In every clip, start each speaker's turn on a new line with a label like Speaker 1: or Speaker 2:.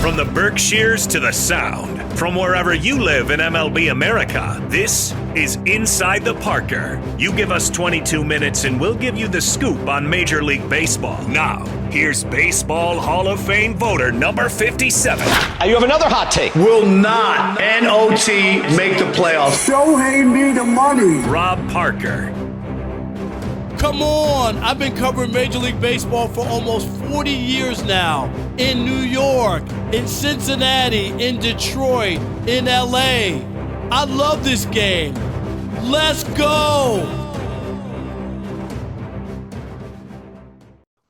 Speaker 1: From the Berkshires to the Sound, from wherever you live in MLB America, this is Inside the Parker. You give us 22 minutes and we'll give you the scoop on Major League Baseball. Now, here's Baseball Hall of Fame voter number 57.
Speaker 2: You have another hot take.
Speaker 3: Will not NOT make the playoffs.
Speaker 4: Shohei me the money.
Speaker 1: Rob Parker.
Speaker 5: Come on! I've been covering Major League Baseball for almost 40 years now. In New York, in Cincinnati, in Detroit, in LA. I love this game. Let's go!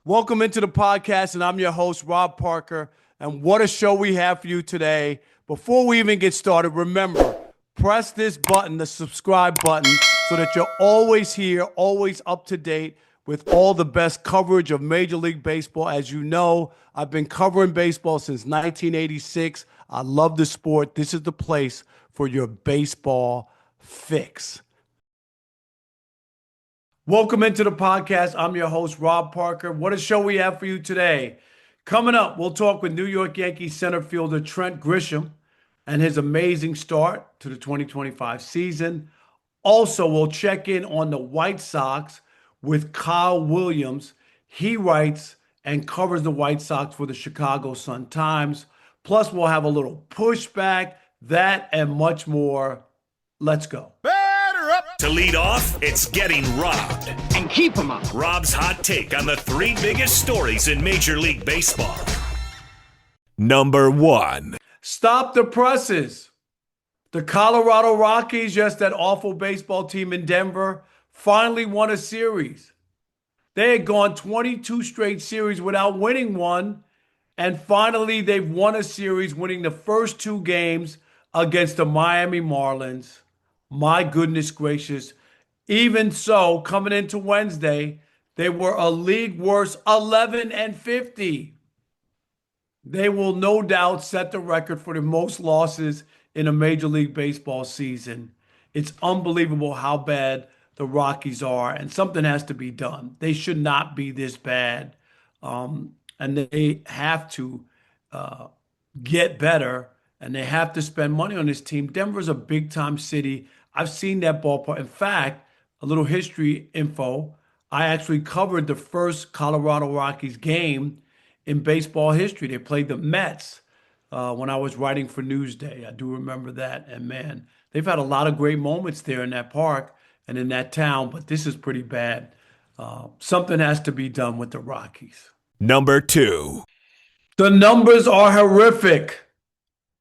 Speaker 5: Welcome into the podcast, and I'm your host, Rob Parker. And what a show we have for you today. Before we even get started, remember, press this button, the subscribe button, so that you're always here, always up to date with all the best coverage of Major League Baseball. As you know, I've been covering baseball since 1986. I love the sport. This is the place for your baseball fix. Welcome into the podcast. I'm your host, Rob Parker. What a show we have for you today. Coming up, we'll talk with New York Yankees center fielder Trent Grisham and his amazing start to the 2025 season. Also, we'll check in on the White Sox with Kyle Williams. He writes and covers the White Sox for the Chicago Sun-Times. Plus, we'll have a little pushback, that and much more. Let's go.
Speaker 1: To lead off, it's Getting Robbed.
Speaker 2: And keep them up.
Speaker 1: Rob's hot take on the three biggest stories in Major League Baseball. Number 1.
Speaker 5: Stop the presses. The Colorado Rockies, yes, that awful baseball team in Denver, finally won a series. They had gone 22 straight series without winning one, and finally they've won a series, winning the first 2 games against the Miami Marlins. My goodness gracious. Even so, coming into Wednesday, they were a league worst 11-50. They will no doubt set the record for the most losses in a Major League Baseball season. It's unbelievable how bad the Rockies are, and something has to be done. They should not be this bad, and they have to get better, and they have to spend money on this team. Denver's a big-time city. I've seen that ballpark. In fact, a little history info, I actually covered the first Colorado Rockies game in baseball history. They played the Mets when I was writing for Newsday. I do remember that. And man, they've had a lot of great moments there in that park and in that town, but this is pretty bad. Something has to be done with the Rockies.
Speaker 1: Number 2.
Speaker 5: The numbers are horrific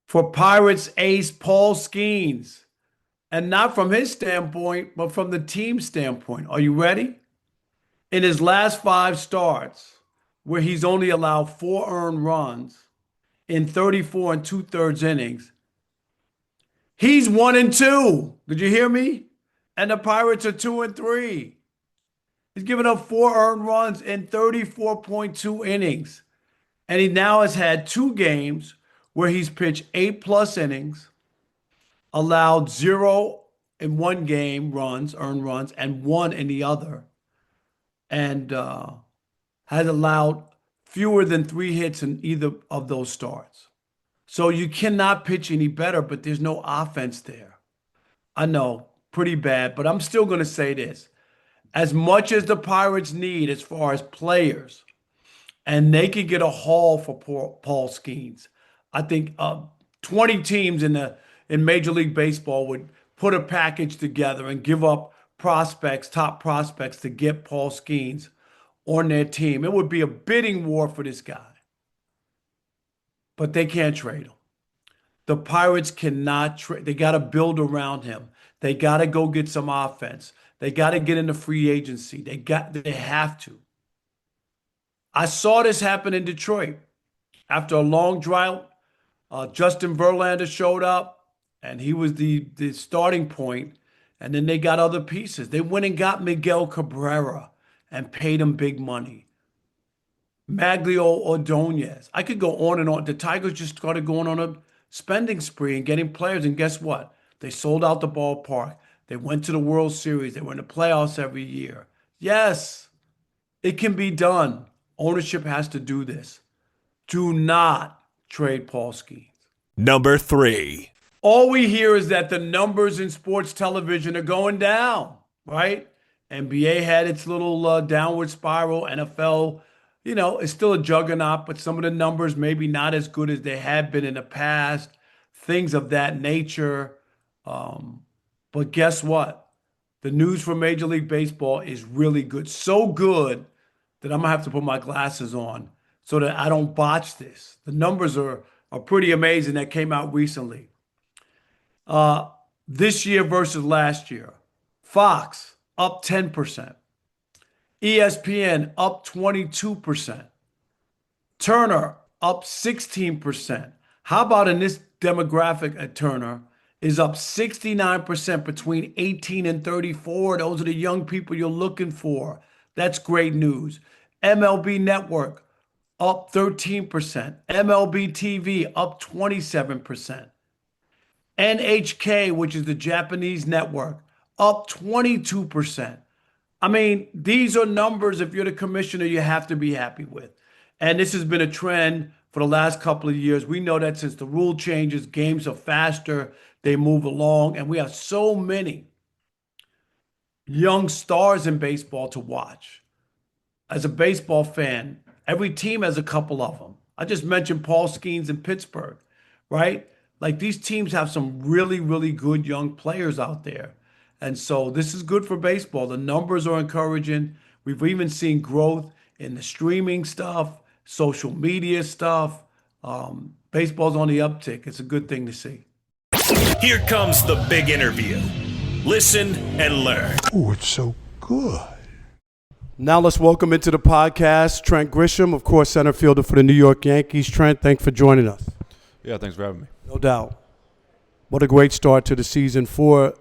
Speaker 5: for Pirates ace Paul Skenes. And not from his standpoint, but from the team's standpoint. Are you ready? In his last 5 starts, where he's only allowed 4 earned runs in 34 2/3 innings, he's 1-2. Did you hear me? And the Pirates are 2-3. He's given up 4 earned runs in 34.2 innings. And he now has had 2 games where he's pitched 8+ innings, allowed 0 in one game runs, earned runs, and 1 in the other. And has allowed fewer than 3 hits in either of those starts. So you cannot pitch any better, but there's no offense there. I know, pretty bad, but I'm still going to say this. As much as the Pirates need as far as players, and they could get a haul for Paul Skenes, I think 20 teams in Major League Baseball would put a package together and give up prospects, top prospects, to get Paul Skenes on their team. It would be a bidding war for this guy. But they can't trade him. The Pirates cannot trade. They got to build around him. They got to go get some offense. They got to get into free agency. They have to. I saw this happen in Detroit. After a long drought, Justin Verlander showed up, and he was the starting point. And then they got other pieces. They went and got Miguel Cabrera and paid him big money. Maglio Ordonez. I could go on and on. The Tigers just started going on a spending spree and getting players. And guess what? They sold out the ballpark. They went to the World Series. They were in the playoffs every year. Yes, it can be done. Ownership has to do this. Do not trade Paul Skenes.
Speaker 1: Number 3.
Speaker 5: All we hear is that the numbers in sports television are going down, right? NBA had its little downward spiral. NFL, is still a juggernaut, but some of the numbers maybe not as good as they had been in the past, things of that nature. But guess what? The news for Major League Baseball is really good. So good that I'm going to have to put my glasses on so that I don't botch this. The numbers are pretty amazing that came out recently. This year versus last year. Fox up 10%. ESPN up 22%. Turner up 16%. How about in this demographic at Turner is up 69% between 18 and 34. Those are the young people you're looking for. That's great news. MLB Network up 13%. MLB TV up 27%. NHK, which is the Japanese network, up 22%. I mean, these are numbers, if you're the commissioner, you have to be happy with. And this has been a trend for the last couple of years. We know that since the rule changes, games are faster, they move along, and we have so many young stars in baseball to watch. As a baseball fan, every team has a couple of them. I just mentioned Paul Skenes in Pittsburgh, right? Like these teams have some really, really good young players out there. And so this is good for baseball. The numbers are encouraging. We've even seen growth in the streaming stuff, social media stuff. Baseball's on the uptick. It's a good thing to see.
Speaker 1: Here comes the big interview. Listen and learn.
Speaker 4: Oh, it's so good.
Speaker 5: Now let's welcome into the podcast Trent Grisham, of course, center fielder for the New York Yankees. Trent, thanks for joining us.
Speaker 6: Yeah, thanks for having me.
Speaker 5: No doubt. What a great start to the season for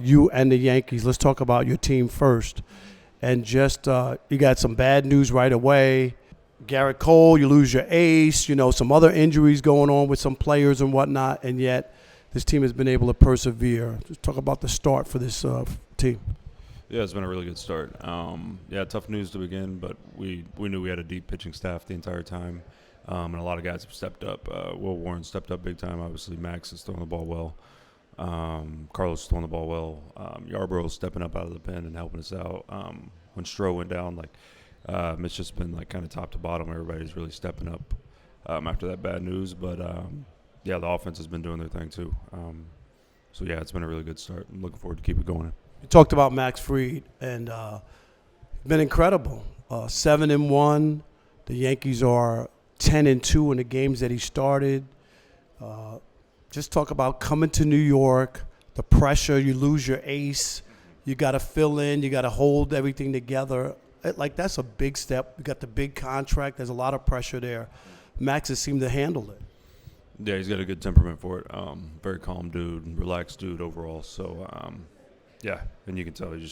Speaker 5: you and the Yankees. Let's talk about your team first. And just, you got some bad news right away. Garrett Cole, you lose your ace, some other injuries going on with some players and whatnot, and yet this team has been able to persevere. Just talk about the start for this team.
Speaker 6: Yeah, it's been a really good start. Tough news to begin, but we knew we had a deep pitching staff the entire time. And a lot of guys have stepped up. Will Warren stepped up big time. Obviously, Max is throwing the ball well. Carlos is throwing the ball well. Yarbrough's stepping up out of the pen and helping us out. When Stroh went down, it's just been kind of top to bottom. Everybody's really stepping up after that bad news. But the offense has been doing their thing too. It's been a really good start. I'm looking forward to keep it going.
Speaker 5: You talked about Max Fried, and been incredible. 7-1. The Yankees are 10-2 in the games that he started. Just talk about coming to New York, the pressure, you lose your ace, you got to fill in, you got to hold everything together. That's a big step. You got the big contract. There's a lot of pressure there. Max has seemed to handle it.
Speaker 6: Yeah, he's got a good temperament for it. Very calm dude, relaxed dude overall. So, and you can tell he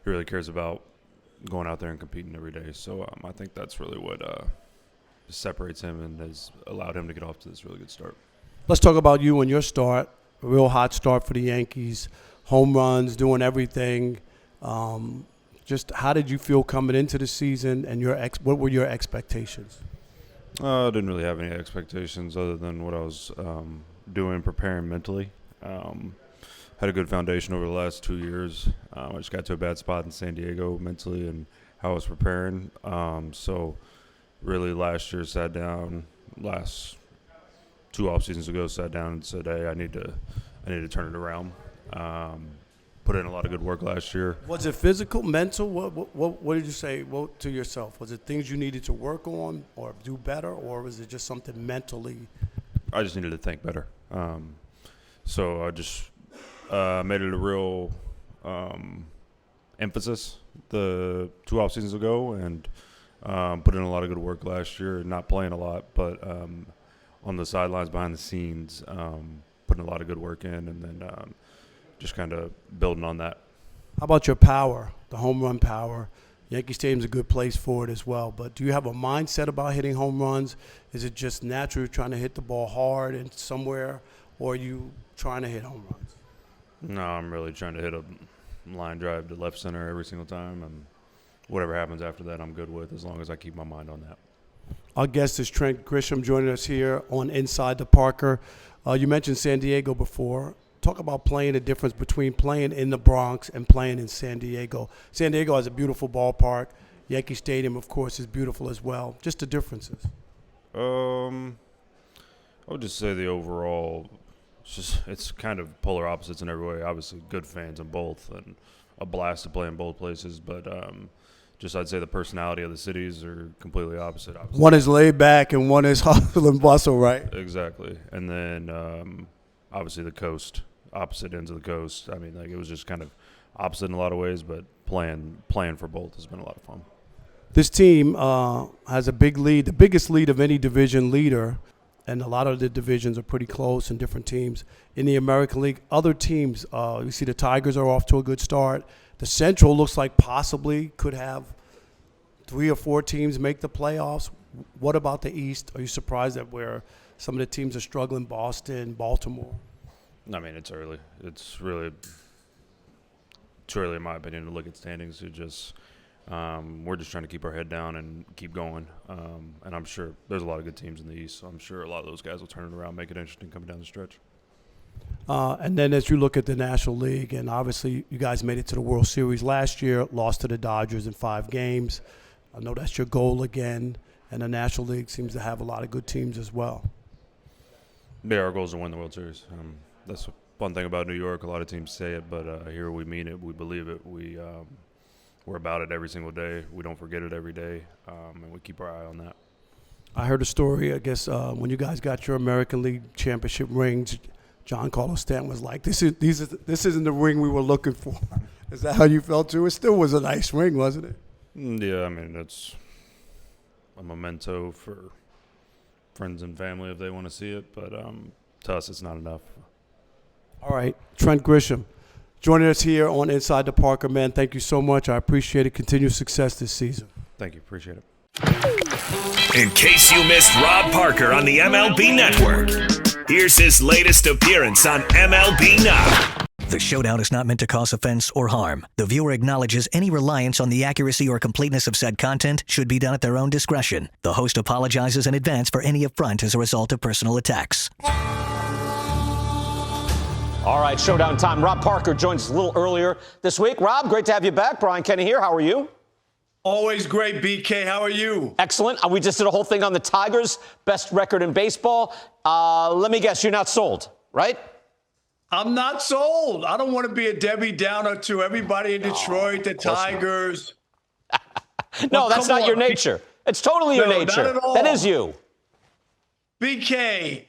Speaker 6: really cares about going out there and competing every day. So I think that's really what separates him and has allowed him to get off to this really good start.
Speaker 5: Let's talk about you and your start. A real hot start for the Yankees. Home runs, doing everything. Just how did you feel coming into the season, and what were your expectations?
Speaker 6: I didn't really have any expectations other than what I was doing, preparing mentally. Had a good foundation over the last 2 years. I just got to a bad spot in San Diego mentally and how I was preparing. Really last year last 2 off seasons ago, sat down and said, hey, I need to turn it around. Put in a lot of good work last year.
Speaker 5: Was it physical, mental? What did you say to yourself? Was it things you needed to work on or do better, or was it just something mentally?
Speaker 6: I just needed to think better. So I just made it a real emphasis the 2 off seasons ago, and put in a lot of good work last year. Not playing a lot, but on the sidelines, behind the scenes, putting a lot of good work in, and then just kind of building on that.
Speaker 5: How about your power, the home run power? Yankee Stadium's a good place for it as well. But do you have a mindset about hitting home runs? Is it just natural trying to hit the ball hard and somewhere, or are you trying to hit home runs?
Speaker 6: No, I'm really trying to hit a line drive to left center every single time, and whatever happens after that I'm good with, as long as I keep my mind on that.
Speaker 7: Our guest is Trent Grisham joining us here on Inside the Parker. You mentioned San Diego before. Talk about playing the difference between playing in the Bronx and playing in San Diego. San Diego has a beautiful ballpark. Yankee Stadium, of course, is beautiful as well. Just the differences.
Speaker 6: I would just say the overall, it's kind of polar opposites in every way. Obviously, good fans in both and a blast to play in both places. But I'd say the personality of the cities are completely opposite. Obviously.
Speaker 7: One is laid back and one is hustle and bustle, right?
Speaker 6: Exactly. And then obviously the coast, opposite ends of the coast. I mean, like, it was just kind of opposite in a lot of ways, but playing for both has been a lot of fun.
Speaker 7: This team has a big lead, the biggest lead of any division leader, and a lot of the divisions are pretty close in different teams. In the American League, other teams, you see the Tigers are off to a good start. The Central looks like possibly could have 3 or 4 teams make the playoffs. What about the East? Are you surprised at where some of the teams are struggling? Boston, Baltimore?
Speaker 6: I mean, it's early. It's really too early, in my opinion, to look at standings. We're just trying to keep our head down and keep going. And I'm sure there's a lot of good teams in the East, so I'm sure a lot of those guys will turn it around, make it interesting coming down the stretch.
Speaker 7: And then as you look at the National League, and obviously you guys made it to the World Series last year, lost to the Dodgers in 5 games. I know that's your goal again, and the National League seems to have a lot of good teams as well.
Speaker 6: Yeah, our goal is to win the World Series. That's the fun thing about New York. A lot of teams say it, but here we mean it. We believe it. We're about it every single day. We don't forget it every day, and we keep our eye on that.
Speaker 7: I heard a story, I guess, when you guys got your American League championship rings, John Carlos Stanton was like, this isn't the ring we were looking for. Is that how you felt too? It still was a nice ring, wasn't it?
Speaker 6: Yeah, I mean, it's a memento for friends and family if they want to see it, but to us it's not enough.
Speaker 7: All right, Trent Grisham joining us here on Inside the Parker. Man, thank you so much. I appreciate it. Continued success this season.
Speaker 6: Thank you. Appreciate it.
Speaker 1: In case you missed Rob Parker on the MLB Network, here's his latest appearance on MLB Now.
Speaker 8: The showdown is not meant to cause offense or harm. The viewer acknowledges any reliance on the accuracy or completeness of said content should be done at their own discretion. The host apologizes in advance for any affront as a result of personal attacks.
Speaker 2: All right, showdown time. Rob Parker joins us a little earlier this week. Rob, great to have you back. Brian Kenny here. How are you?
Speaker 5: Always great, BK. How are you?
Speaker 2: Excellent. We just did a whole thing on the Tigers, best record in baseball. Let me guess, you're not sold, right?
Speaker 5: I'm not sold. I don't want to be a Debbie Downer to everybody in Detroit, the Tigers.
Speaker 2: No, that's not your nature. It's totally your nature.
Speaker 5: Not at all.
Speaker 2: That is you.
Speaker 5: BK,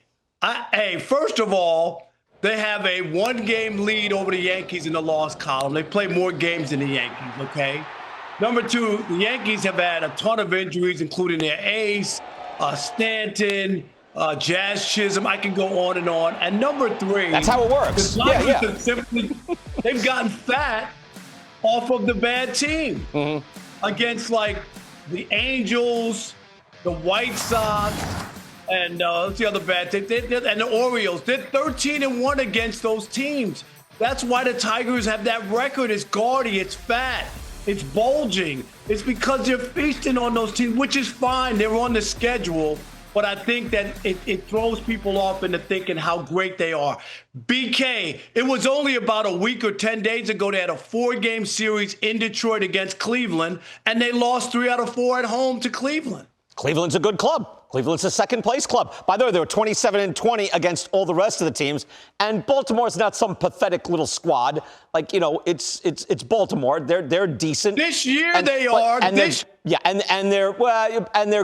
Speaker 5: hey, first of all, they have a 1-game lead over the Yankees in the loss column. They play more games than the Yankees, okay? Number 2, the Yankees have had a ton of injuries, including their ace, Stanton, Jazz Chisholm. I can go on and on. And number 3,
Speaker 2: that's how it works.
Speaker 5: The Tigers have simply, they've gotten fat off of the bad team against, like, the Angels, the White Sox, and what's the other bad team? And the Orioles. They're 13-1 against those teams. That's why the Tigers have that record. It's gaudy. It's fat. It's bulging. It's because they're feasting on those teams, which is fine. They're on the schedule. But I think that it throws people off into thinking how great they are. BK, it was only about a week or 10 days ago they had a 4-game series in Detroit against Cleveland, and they lost 3 out of 4 at home to Cleveland.
Speaker 2: Cleveland's a good club. Cleveland's a second-place club. By the way, they were 27-20 against all the rest of the teams. And Baltimore's not some pathetic little squad. Like, you know, it's Baltimore. They're decent.
Speaker 5: This year they are.
Speaker 2: And they're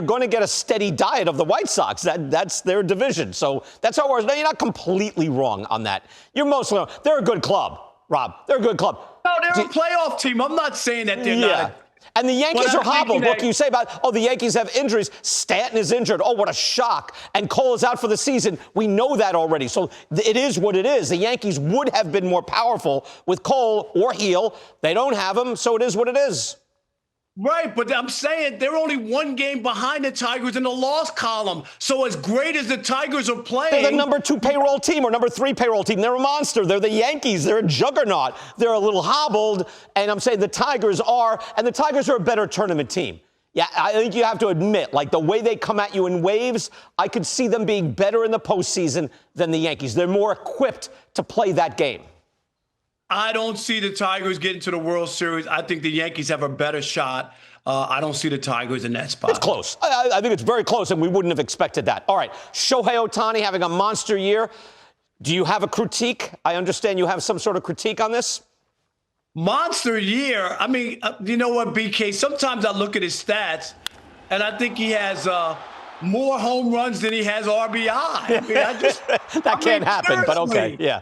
Speaker 2: going to get a steady diet of the White Sox. That's their division. So that's how it works. No, you're not completely wrong on that. You're mostly wrong. They're a good club, Rob. They're a good club.
Speaker 5: No, they're a playoff team. I'm not saying that they're not.
Speaker 2: And the Yankees are hobbled. What can you say about, the Yankees have injuries? Stanton is injured. Oh, what a shock. And Cole is out for the season. We know that already. So it is what it is. The Yankees would have been more powerful with Cole or Heel. They don't have him, so it is what it is.
Speaker 5: Right, but I'm saying they're only 1 game behind the Tigers in the loss column. So as great as the Tigers are playing...
Speaker 2: They're the number 2 payroll team or number 3 payroll team. They're a monster. They're the Yankees. They're a juggernaut. They're a little hobbled, and I'm saying the Tigers are, and the Tigers are a better tournament team. Yeah, I think you have to admit, like the way they come at you in waves, I could see them being better in the postseason than the Yankees. They're more equipped to play that game.
Speaker 5: I don't see the Tigers getting to the World Series. I think the Yankees have a better shot. I don't see the Tigers in that spot.
Speaker 2: It's close. I think it's very close, and we wouldn't have expected that. All right, Shohei Ohtani having a monster year. Do you have a critique? I understand you have some sort of critique on this.
Speaker 5: Monster year. I mean, you know what, BK? Sometimes I look at his stats, and I think he has more home runs than he has RBI. I mean,
Speaker 2: that can't happen, but okay, yeah.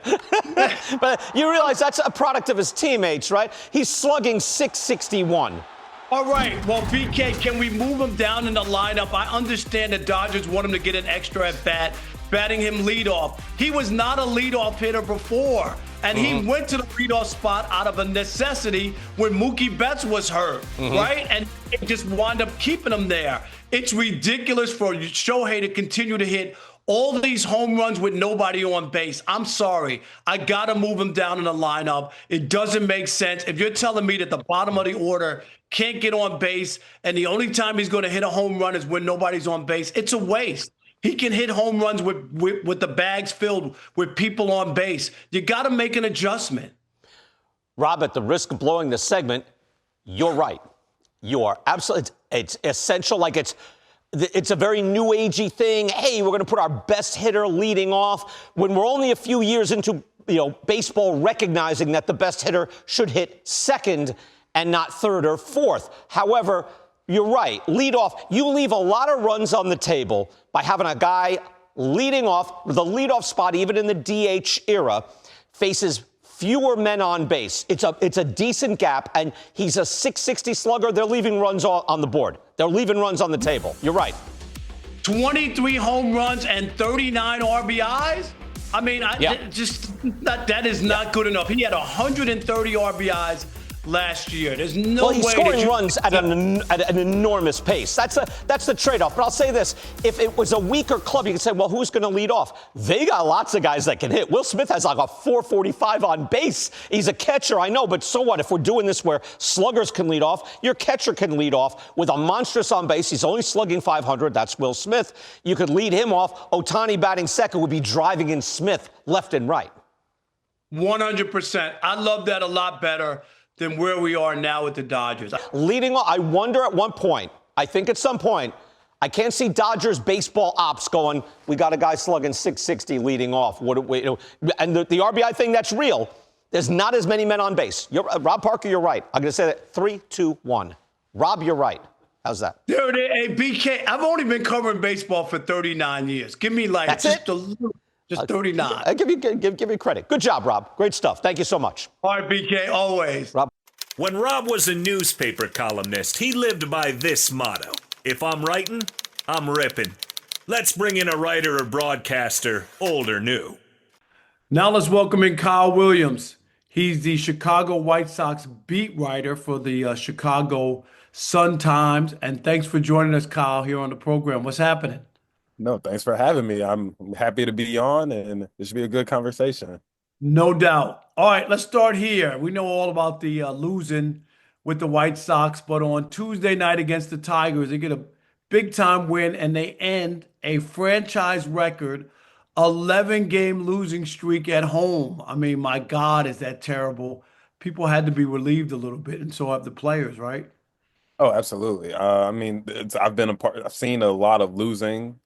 Speaker 2: But you realize that's a product of his teammates, right? He's slugging .661.
Speaker 5: All right. Well, BK, can we move him down in the lineup? I understand the Dodgers want him to get an extra at bat, batting him leadoff. He was not a leadoff hitter before. And he went to the leadoff spot out of a necessity when Mookie Betts was hurt, right? And it just wound up keeping him there. It's ridiculous for Shohei to continue to hit all these home runs with nobody on base. I'm sorry. I got to move him down in the lineup. It doesn't make sense. If you're telling me that the bottom of the order can't get on base and the only time he's going to hit a home run is when nobody's on base, it's a waste. He can hit home runs with the bags filled with people on base. You got to make an adjustment.
Speaker 2: Rob, at the risk of blowing the segment, you're right. You are absolutely. It's essential. Like it's a very new agey thing. Hey, we're going to put our best hitter leading off when we're only a few years into baseball, recognizing that the best hitter should hit second and not third or fourth. However, you're right. Lead off. You leave a lot of runs on the table by having a guy leading off. The leadoff spot, even in the DH era, faces fewer men on base. It's a decent gap, and he's a .660 slugger. They're leaving runs on the board. They're leaving runs on the table. You're right.
Speaker 5: 23 home runs and 39 RBIs? I mean, that is not good enough. He had 130 RBIs last year. There's no way.
Speaker 2: He's scoring runs at an enormous pace. That's the trade-off. But I'll say this. If it was a weaker club, you could say, well, who's going to lead off? They got lots of guys that can hit. Will Smith has like a .445 on base. He's a catcher, I know, but so what? If we're doing this where sluggers can lead off, your catcher can lead off with a monstrous on base. He's only slugging .500. That's Will Smith. You could lead him off. Ohtani batting second would be driving in Smith left and right.
Speaker 5: 100%. I love that a lot better than where we are now with the Dodgers.
Speaker 2: Leading off, I wonder at one point, I think at some point, I can't see Dodgers baseball ops going, we got a guy slugging .660 leading off. And the RBI thing, that's real. There's not as many men on base. Rob Parker, you're right. I'm going to say that 3, 2, 1. Rob, you're right. How's that?
Speaker 5: Dude, hey, BK, I've only been covering baseball for 39 years. Give me like
Speaker 2: that's
Speaker 5: just
Speaker 2: it?
Speaker 5: a little. Just 39.
Speaker 2: I give you credit. Good job, Rob. Great stuff. Thank you so much.
Speaker 5: All right, BK, always.
Speaker 2: Rob.
Speaker 1: When Rob was a newspaper columnist, he lived by this motto. If I'm writing, I'm ripping. Let's bring in a writer or broadcaster, old or new.
Speaker 5: Now let's welcome in Kyle Williams. He's the Chicago White Sox beat writer for the Chicago Sun-Times. And thanks for joining us, Kyle, here on the program. What's happening?
Speaker 9: No, thanks for having me. I'm happy to be on, and it should be a good conversation.
Speaker 5: No doubt. All right, let's start here. We know all about the losing with the White Sox, but on Tuesday night against the Tigers, they get a big-time win, and they end a franchise record 11-game losing streak at home. I mean, my God, is that terrible. People had to be relieved a little bit, and so have the players, right?
Speaker 9: Oh, absolutely. I mean, I've seen a lot of losing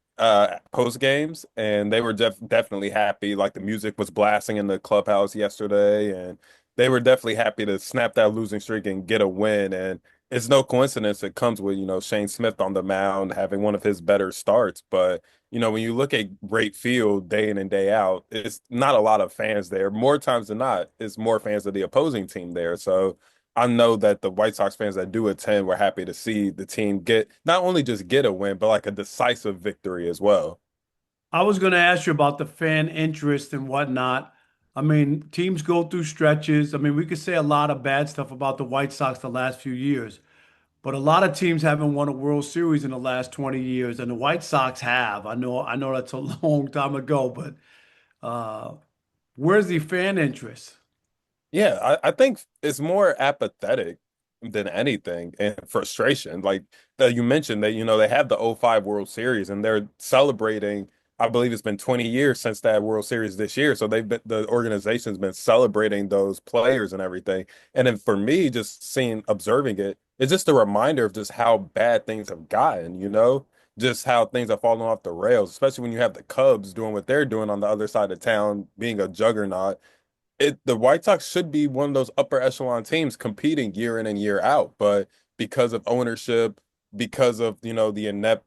Speaker 9: post games, and they were definitely happy. Like the music was blasting in the clubhouse yesterday, and they were definitely happy to snap that losing streak and get a win. And it's no coincidence it comes with, Shane Smith on the mound having one of his better starts. But, when you look at Great Field day in and day out, it's not a lot of fans there. More times than not, it's more fans of the opposing team there. So I know that the White Sox fans that do attend were happy to see the team not only just get a win, but like a decisive victory as well.
Speaker 5: I was going to ask you about the fan interest and whatnot. I mean, teams go through stretches. I mean, we could say a lot of bad stuff about the White Sox the last few years, but a lot of teams haven't won a World Series in the last 20 years, and the White Sox have. I know that's a long time ago, but where's the fan interest?
Speaker 9: Yeah, I think it's more apathetic than anything, and frustration. Like you mentioned that, they have the '05 World Series and they're celebrating. I believe it's been 20 years since that World Series this year. So the organization's been celebrating those players and everything. And then for me, just observing it, it's just a reminder of just how bad things have gotten, just how things have fallen off the rails, especially when you have the Cubs doing what they're doing on the other side of town, being a juggernaut. The White Sox should be one of those upper echelon teams competing year in and year out, but because of ownership, because of, the inept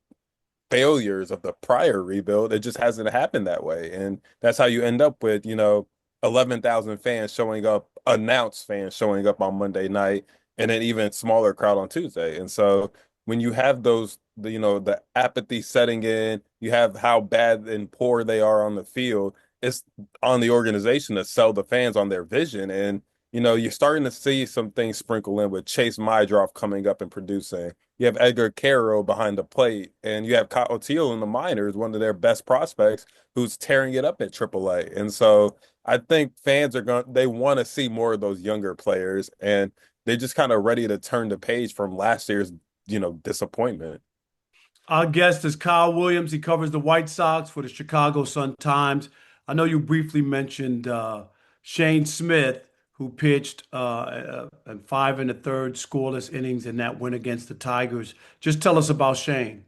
Speaker 9: failures of the prior rebuild, it just hasn't happened that way. And that's how you end up with, 11,000 fans showing up, announced fans showing up on Monday night, and an even smaller crowd on Tuesday. And so when you have the apathy setting in, you have how bad and poor they are on the field, it's on the organization to sell the fans on their vision. And, you're starting to see some things sprinkle in with Chase Mydroff coming up and producing. You have Edgar Caro behind the plate, and you have Kyle Teal in the minors, one of their best prospects, who's tearing it up at AAA. And so I think fans they want to see more of those younger players, and they're just kind of ready to turn the page from last year's, disappointment.
Speaker 5: Our guest is Kyle Williams. He covers the White Sox for the Chicago Sun-Times. I know you briefly mentioned Shane Smith, who pitched in 5 1/3 scoreless innings in that win against the Tigers. Just tell us about Shane.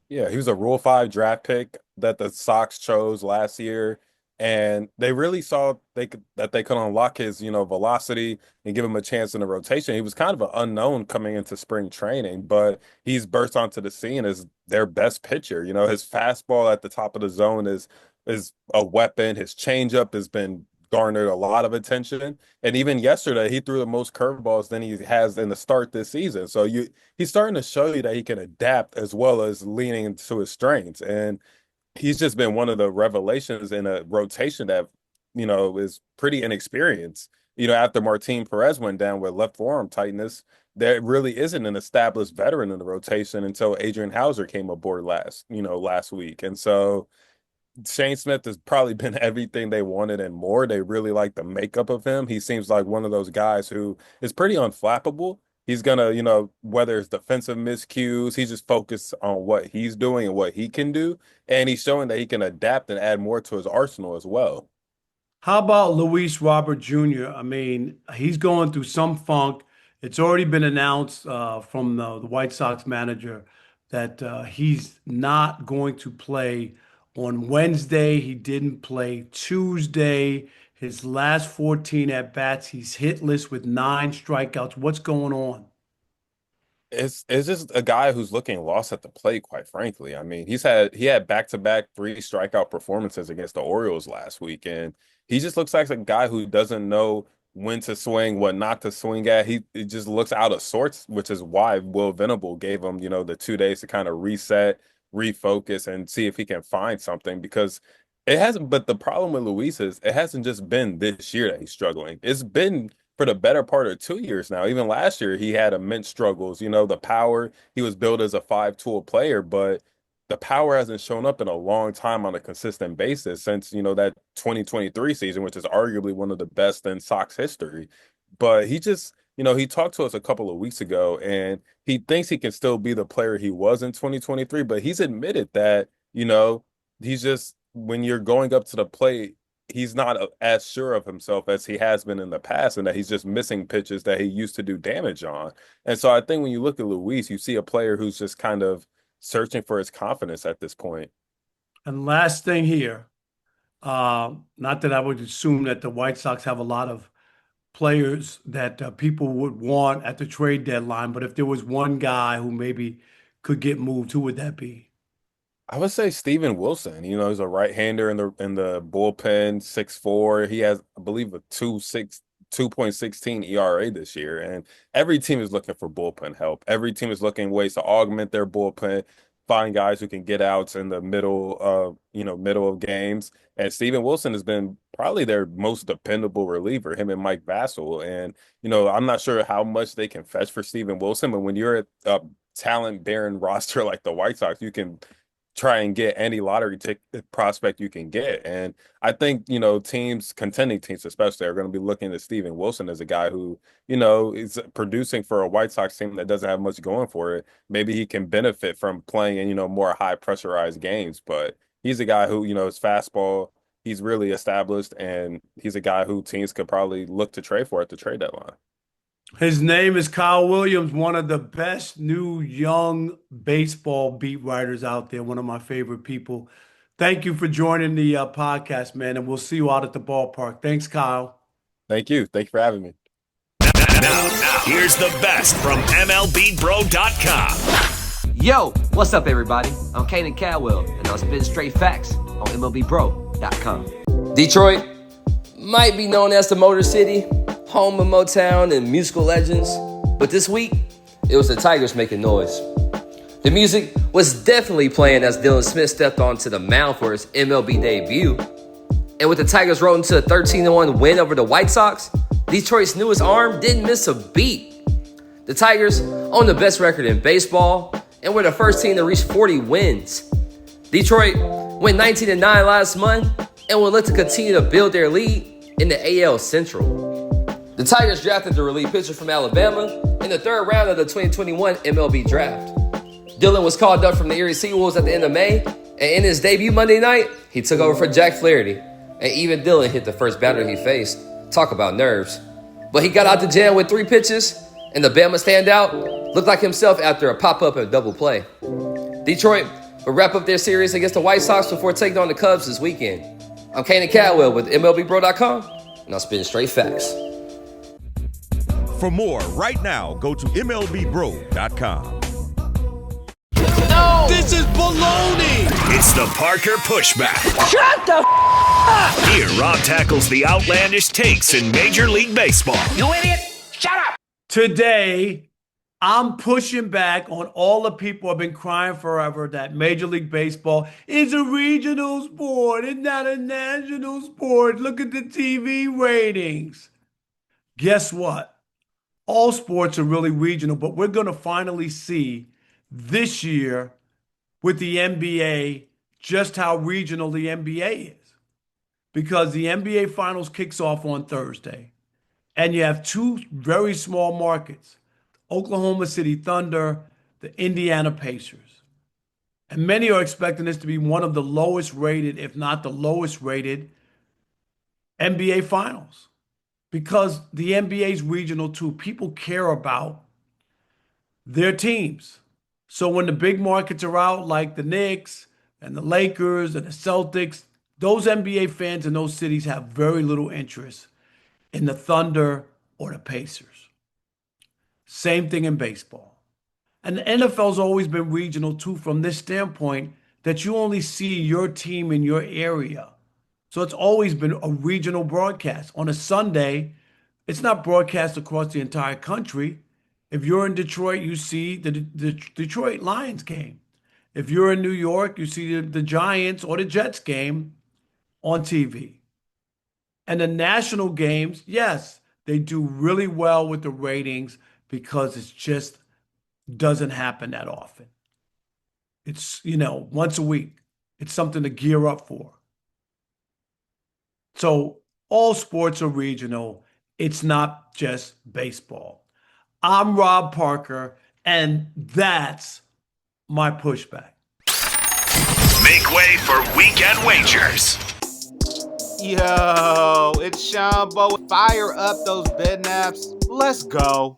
Speaker 9: Yeah, he was a Rule 5 draft pick that the Sox chose last year, and they really saw that they could unlock his, velocity and give him a chance in the rotation. He was kind of an unknown coming into spring training, but he's burst onto the scene as their best pitcher. His fastball at the top of the zone is a weapon. His changeup has been garnered a lot of attention. And even yesterday, he threw the most curveballs than he has in the start this season. So he's starting to show you that he can adapt as well as leaning into his strengths. And he's just been one of the revelations in a rotation that, is pretty inexperienced. After Martin Perez went down with left forearm tightness, there really isn't an established veteran in the rotation until Adrian Hauser came aboard last week. And so Shane Smith has probably been everything they wanted and more. They really like the makeup of him. He seems like one of those guys who is pretty unflappable. He's gonna, whether it's defensive miscues, he's just focused on what he's doing and what he can do. And he's showing that he can adapt and add more to his arsenal as well.
Speaker 5: How about Luis Robert Jr.? I mean, he's going through some funk. It's already been announced from the White Sox manager that he's not going to play on Wednesday. He didn't play Tuesday. His last 14 at-bats, he's hitless with 9 strikeouts. What's going on?
Speaker 9: It's just a guy who's looking lost at the plate, quite frankly. I mean, he had back-to-back 3 strikeout performances against the Orioles last week, and he just looks like a guy who doesn't know when to swing, what not to swing at. He just looks out of sorts, which is why Will Venable gave him, the 2 days to kind of reset, refocus, and see if he can find something, because it hasn't. But the problem with Luis is it hasn't just been this year that he's struggling. It's been for the better part of 2 years now. Even last year, he had immense struggles. The power, he was billed as a 5-tool player, but the power hasn't shown up in a long time on a consistent basis since, that 2023 season, which is arguably one of the best in Sox history. But he just, he talked to us a couple of weeks ago, and he thinks he can still be the player he was in 2023, but he's admitted that, he's just, when you're going up to the plate, he's not as sure of himself as he has been in the past, and that he's just missing pitches that he used to do damage on. And so I think when you look at Luis, you see a player who's just kind of searching for his confidence at this point.
Speaker 5: And last thing here, not that I would assume that the White Sox have a lot of players that people would want at the trade deadline, but if there was one guy who maybe could get moved, who would that be?
Speaker 9: I would say Steven Wilson. He's a right-hander in the bullpen, 6'4". He has, I believe, a 2.16 ERA this year. And every team is looking for bullpen help. Every team is looking ways to augment their bullpen, find guys who can get outs in the middle of games. And Steven Wilson has been probably their most dependable reliever, him and Mike Vassell. And, I'm not sure how much they can fetch for Steven Wilson, but when you're at a talent-barren roster like the White Sox, you can try and get any lottery prospect you can get. And I think, teams, contending teams especially, are going to be looking at Steven Wilson as a guy who, is producing for a White Sox team that doesn't have much going for it. Maybe he can benefit from playing in, more high pressurized games, but he's a guy who, his fastball, he's really established, and he's a guy who teams could probably look to trade for at the trade deadline.
Speaker 5: His name is Kyle Williams, one of the best new young baseball beat writers out there, one of my favorite people. Thank you for joining the podcast, man, and we'll see you out at the ballpark. Thanks, Kyle.
Speaker 9: Thank you. Thank you for having me.
Speaker 1: Now, here's the best from MLBBro.com.
Speaker 10: Yo, what's up, everybody? I'm Kanan Caldwell, and I'm spitting straight facts on MLBBro.com. Detroit might be known as the Motor City, home of Motown and musical legends, but this week, it was the Tigers making noise. The music was definitely playing as Dylan Smith stepped onto the mound for his MLB debut. And with the Tigers rolling to a 13-1 win over the White Sox, Detroit's newest arm didn't miss a beat. The Tigers own the best record in baseball and were the first team to reach 40 wins. Detroit went 19-9 last month and will look to continue to build their lead in the AL Central. The Tigers drafted the relief pitcher from Alabama in the third round of the 2021 MLB Draft. Dylan was called up from the Erie Seawolves at the end of May, and in his debut Monday night, he took over for Jack Flaherty, and even Dylan hit the first batter he faced. Talk about nerves. But he got out the jam with 3 pitches, and the Bama standout looked like himself after a pop-up and double play. Detroit will wrap up their series against the White Sox before taking on the Cubs this weekend. I'm Kanan Caldwell with MLBBro.com, and I'm spitting straight facts.
Speaker 11: For more, right now, go to MLBBro.com.
Speaker 2: No! This is baloney!
Speaker 1: It's the Parker Pushback.
Speaker 2: Shut the up!
Speaker 1: Here, Rob tackles the outlandish takes in Major League Baseball.
Speaker 2: You idiot! Shut up!
Speaker 5: Today, I'm pushing back on all the people who have been crying forever that Major League Baseball is a regional sport. It's not a national sport. Look at the TV ratings. Guess what? All sports are really regional, but we're going to finally see this year with the NBA just how regional the NBA is. Because the NBA Finals kicks off on Thursday, and you have 2 very small markets, Oklahoma City Thunder, the Indiana Pacers. And many are expecting this to be one of the lowest rated, if not the lowest rated, NBA Finals. Because the NBA is regional too. People care about their teams. So when the big markets are out, like the Knicks and the Lakers and the Celtics, those NBA fans in those cities have very little interest in the Thunder or the Pacers. Same thing in baseball. And the NFL's always been regional too, from this standpoint that you only see your team in your area. So it's always been a regional broadcast. On a Sunday, it's not broadcast across the entire country. If you're in Detroit, you see the Detroit Lions game. If you're in New York, you see the Giants or the Jets game on TV. And the national games, yes, they do really well with the ratings because it just doesn't happen that often. It's, once a week. It's something to gear up for. So all sports are regional. It's not just baseball. I'm Rob Parker, and that's my pushback.
Speaker 1: Make way for Weekend Wagers.
Speaker 12: Yo, it's Sean Bo. Fire up those bed naps. Let's go.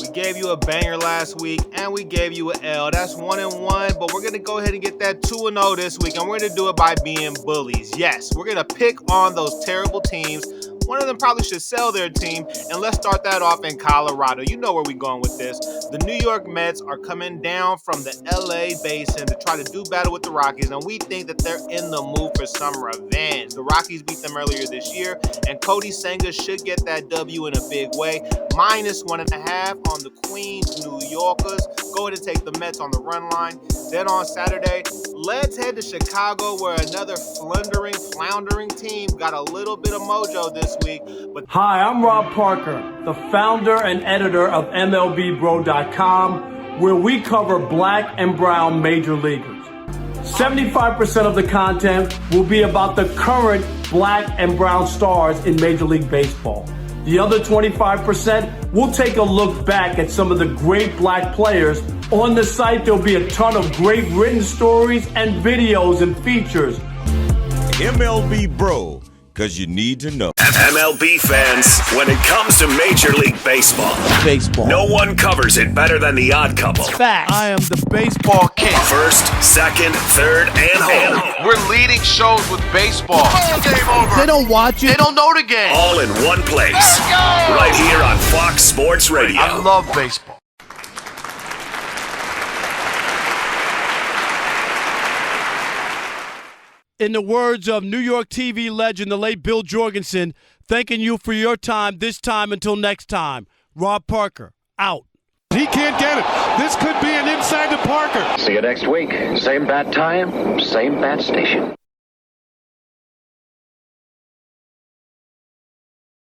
Speaker 12: We gave you a banger last week, and we gave you an L. That's 1-1, but we're going to go ahead and get that 2-0 this week, and we're going to do it by being bullies. Yes, we're going to pick on those terrible teams. One of them probably should sell their team, and let's start that off in Colorado. You know where we're going with this. The New York Mets are coming down from the LA basin to try to do battle with the Rockies, and we think that they're in the mood for some revenge. The Rockies beat them earlier this year, and Cody Senga should get that W in a big way. -1.5 on the Queens New Yorkers. Go ahead and take the Mets on the run line. Then on Saturday, let's head to Chicago, where another floundering team got a little bit of mojo this week. But
Speaker 5: hi, I'm Rob Parker, the founder and editor of MLBBro.com, where we cover black and brown major leaguers. 75% of the content will be about the current black and brown stars in Major League Baseball. The other 25% will take a look back at some of the great black players. On the site, there'll be a ton of great written stories and videos and features.
Speaker 11: MLB Bro, because you need to know.
Speaker 1: MLB fans, when it comes to Major League Baseball, no one covers it better than the Odd Couple.
Speaker 7: Facts.
Speaker 12: I am the baseball king.
Speaker 1: First, second, third, and home.
Speaker 12: We're leading shows with baseball. Game over.
Speaker 7: They don't watch it.
Speaker 12: They don't know the game.
Speaker 1: All in one place. Right here on Fox Sports Radio.
Speaker 12: I love baseball.
Speaker 7: In the words of New York TV legend, the late Bill Jorgensen, thanking you for your time this time until next time. Rob Parker, out.
Speaker 4: He can't get it. This could be an inside to Parker.
Speaker 13: See you next week. Same bat time, same bat station.